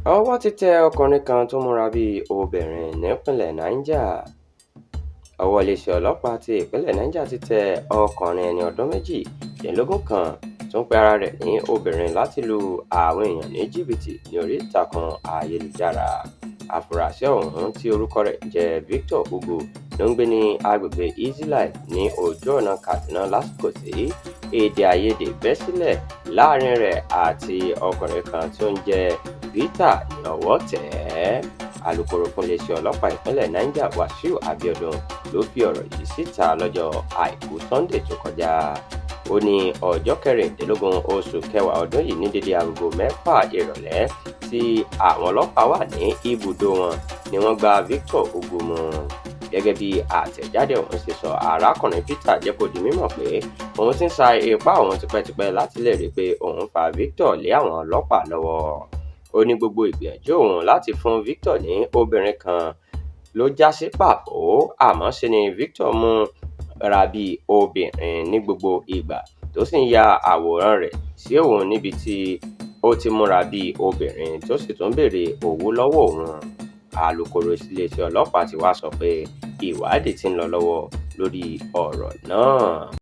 Ọwọ́ ti tẹ ọkùnrin kan tó múra bíi obìnrin nípínlẹ̀ Niger. Ọwọ́ iléeṣẹ́ ọlọ́pàá ti ìpínlẹ̀ Niger ti tẹ ọkùnrin ẹni ọdún méjìdínlógún kan tó ń pe ara rẹ̀ ní obìnrin láti lu àwọn èèyàn ní jìbìtì ní orí ìtàkùn ayélujára. Afurasí ọ̀hún tí orúkọ rẹ̀ jẹ́ Victor Ugu ló ń gbé ní agbègbè Easy Life ní ojú ọ̀nà Kaduna lásìkò tí èdè àìyedè bẹ́ sílẹ̀ láàrin rẹ̀ àti ọkùnrin kan tí ó ń jẹ́ Peter ní ọwọ́ tẹ̀ ẹ́. Alukoro fún iléeṣẹ́ ọlọ́pàá ìpínlẹ̀ Niger Wasiu Abiodun ló fi ọ̀rọ̀ yìí síta lọ́jọ́ Àìkú Sunday tó kọjá. Ó ní ọjọ́ 16 oṣù kẹwàá ọdún yìí ní dédé aago 6 ìrọ̀lẹ́ tí àwọn ọlọ́pàá wà ní ibùdó wọn ni wọ́n gba Victor Ugu mú. Gẹ́gẹ́ bí àtẹ̀jáde ọ̀hún ṣe sọ, arákùnrin Peter jẹ́ kó di mímọ̀ pé òun ti ń sa ipá òun tipẹ́tipẹ́ láti lè rí i pé òun fa Victor lé àwọn ọlọ́pàá lọ́wọ́. Ó ní gbogbo ìgbìyànjú òun láti fún Victor ní obìnrin kan ló já sí pàbó, àmọ́ ṣe ni Victor múra bíi obìnrin ní gbogbo ìgbà tó sì ń ya àwòrán rẹ̀ sí òun níbi tí ó ti múra bíi obìnrin tó sì tún béèrè owó lọ́wọ́ òun. Alukoro iléeṣẹ́ ọlọ́pàá ti wá sọ pé ìwádìí ti ń lọ lọ́wọ́ lórí ọ̀rọ̀ náà.